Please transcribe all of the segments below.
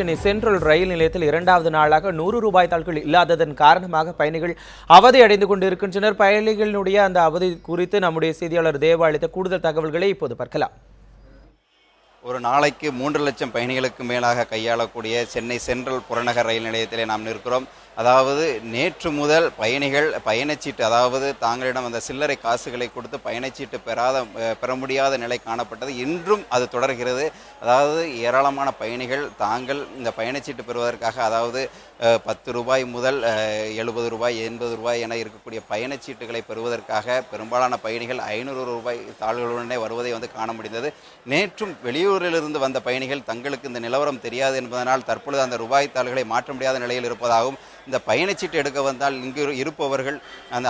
Chennai central ரயில் நிலையத்தில் 2வது நாளாக 100 ரூபாய் தாள்கள் இல்லாததன் காரணமாக பயணிகள் அவதி அடைந்து கொண்டிருக்கின்றனர். பயணிகளுடைய அந்த அவதி குறித்து நம்முடைய செய்தியாளர் தேவா அளித்த கூடுதல் தகவல்களை இப்போது பார்க்கலாம். ஒரு நாளைக்கு 3 லட்சம் பயணிகளுக்கு மேலாக கையாளக்கூடிய சென்னை சென்ட்ரல் புறநகர் ரயில் நிலையத்திலே நாம் நிற்கிறோம். அதாவது நேற்று முதல் பயணிகள் பயணச்சீட்டு, அதாவது தாங்களிடம் அந்த சில்லறை காசுகளை கொடுத்து பயணச்சீட்டு பெற முடியாத நிலை காணப்பட்டது. இன்றும் அது தொடர்கிறது. அதாவது ஏராளமான பயணிகள் தாங்கள் இந்த பயணச்சீட்டு பெறுவதற்காக, அதாவது 10 ரூபாய் முதல் 70 ரூபாய் 80 ரூபாய் என இருக்கக்கூடிய பயணச்சீட்டுகளை பெறுவதற்காக பெரும்பாலான பயணிகள் 500 ரூபாய் தாள்களுடனே வருவதை காண முடிந்தது. நேற்றும் வெளியூரிலிருந்து வந்த பயணிகள் தங்களுக்கு இந்த நிலவரம் தெரியாது என்பதனால் தற்பொழுது அந்த ரூபாய் தாள்களை மாற்ற முடியாத நிலையில் இருப்பதாகவும், இந்த பயணச்சீட்டு எடுக்க வந்தால் இங்கு இருப்பவர்கள்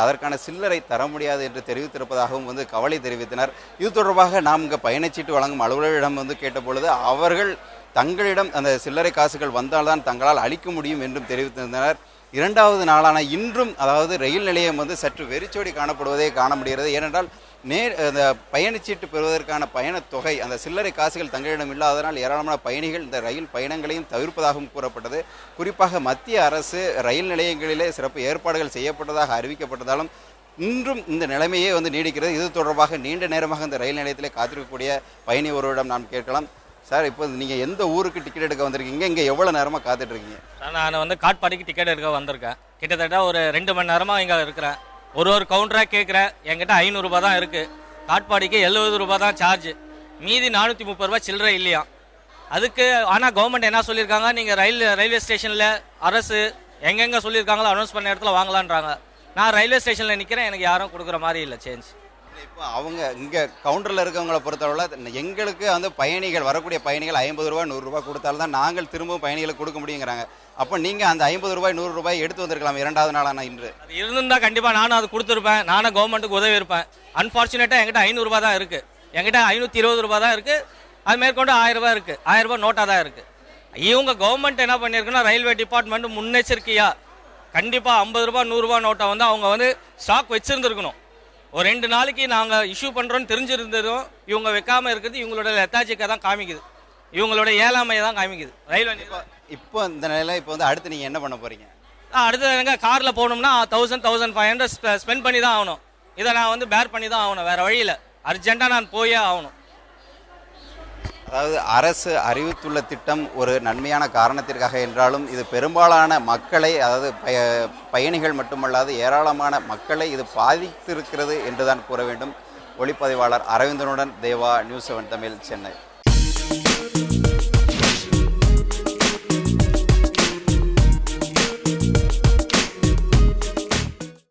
அதற்கான சில்லறை தர முடியாது என்று தெரிவித்திருப்பதாகவும் கவலை தெரிவித்தனர். இது தொடர்பாக நாம் இங்கே பயணச்சீட்டு வழங்கும் அலுவலரிடம் கேட்டபொழுது அவர்கள் தங்களிடம் அந்த சில்லறை காசுகள் வந்தால்தான் தங்களால் அளிக்க முடியும் என்றும் தெரிவித்திருந்தனர். 2வது நாளான இன்றும், அதாவது ரயில் நிலையம் சற்று வெறிச்சோடி காணப்படுவதை காண முடிகிறது. ஏனென்றால் அந்த பயணச்சீட்டு பெறுவதற்கான பயணத்தொகை, அந்த சில்லறை காசுகள் தங்களிடம் இல்லாததனால் ஏராளமான பயணிகள் இந்த ரயில் பயணங்களையும் தவிர்ப்பதாகவும் கூறப்பட்டது. குறிப்பாக மத்திய அரசு ரயில் நிலையங்களிலே சிறப்பு ஏற்பாடுகள் செய்யப்பட்டதாக அறிவிக்கப்பட்டதாலும் இன்றும் இந்த நிலைமையே நீடிக்கிறது. இது தொடர்பாக நீண்ட நேரமாக இந்த ரயில் நிலையத்திலே காத்திருக்கக்கூடிய பயணி ஒருவரிடம் நாம் கேட்கலாம். சார், இப்போ நீங்கள் எந்த ஊருக்கு டிக்கெட் எடுக்க வந்திருக்கீங்க? இங்கே எவ்வளோ நேரமாக காத்துட்டு இருக்கீங்க? நான் காட்பாடிக்கு டிக்கெட் எடுக்க வந்திருக்கேன். கிட்டத்தட்ட ஒரு 2 மணி நேரமாக இங்கே இருக்கிறேன். ஒரு கவுண்டராக கேட்குறேன். என்கிட்ட 500 ரூபாய் தான் இருக்குது. காட்பாடிக்கு 70 ரூபாய் தான் சார்ஜ். மீதி 430 ரூபாய் சில்லறை இல்லையா. அதுக்கு ஆனால் கவர்மெண்ட் என்ன சொல்லியிருக்காங்க, நீங்கள் ரயில்வே ஸ்டேஷனில் அரசு எங்கெங்கே சொல்லியிருக்காங்களோ அனௌன்ஸ் பண்ண இடத்துல வாங்கலான்றாங்க. நான் ரயில்வே ஸ்டேஷனில் நிற்கிறேன். எனக்கு யாரும் கொடுக்குற மாதிரி இல்லை சேஞ்ச். இப்போ அவங்க இங்கே கவுண்டரில் இருக்கவங்களை பொறுத்தளவில் எங்களுக்கு பயணிகள், வரக்கூடிய பயணிகள் 50 ரூபாய் 100 ரூபாய் கொடுத்தால்தான் நாங்கள் திரும்பவும் பயணிகளுக்கு கொடுக்க முடியுங்கிறாங்க. அப்போ நீங்கள் அந்த 50 ரூபாய் 100 ரூபாய் எடுத்து வந்திருக்கலாம் 2வது நாளான இன்று. அது இருந்திருந்தா கண்டிப்பாக நானும் அது கொடுத்துருப்பேன். நானும் கவர்மெண்ட்டுக்கு உதவி இருப்பேன். அன்ஃபார்ச்சுனேட்டாக என்கிட்ட 500 ரூபாய் தான் இருக்குது. என்கிட்ட 520 ரூபாய் தான் இருக்குது. அது மேற்கொண்டு 1000 ரூபாய் இருக்குது. 1000 ரூபாய் நோட்டாக தான் இருக்குது. இவங்க கவர்மெண்ட் என்ன பண்ணியிருக்குன்னா, ரயில்வே டிபார்ட்மெண்ட் முன்னெச்சரிக்கையாக கண்டிப்பாக 50 ரூபாய் 100 ரூபாய் நோட்டை அவங்க ஸ்டாக் வச்சுருந்துருக்கணும். ஒரு 2 நாளைக்கு நாங்கள் இஷ்யூ பண்ணுறோன்னு தெரிஞ்சிருந்ததும் இவங்க வைக்காமல் இருக்கிறது இவங்களோட லெத்தாஜிக்கை தான் காமிக்குது. இவங்களோட ஏழாமையை தான் காமிக்குது ரயில்வே. இப்போ இந்த நிலையில் இப்போ அடுத்து நீங்கள் என்ன பண்ண போகிறீங்க? அடுத்து எங்கள் காரில் போகணும்னா 1500 ஸ்பெண்ட் பண்ணி தான் ஆகணும். இதை நான் பேர் பண்ணி தான் ஆகணும். வேறு வழியில் அர்ஜென்ட்டாக நான் போயே ஆகணும். அதாவது அரசு அறிவித்துள்ள திட்டம் ஒரு நன்மையான காரணத்திற்காக என்றாலும் இது பெரும்பாலான மக்களை, அதாவது பயணிகள் மட்டுமல்லாது ஏராளமான மக்களை இது பாதித்திருக்கிறது என்றுதான் கூற வேண்டும். ஒளிப்பதிவாளர் அரவிந்தனுடன் தேவா, நியூஸ் 7 தமிழ், சென்னை.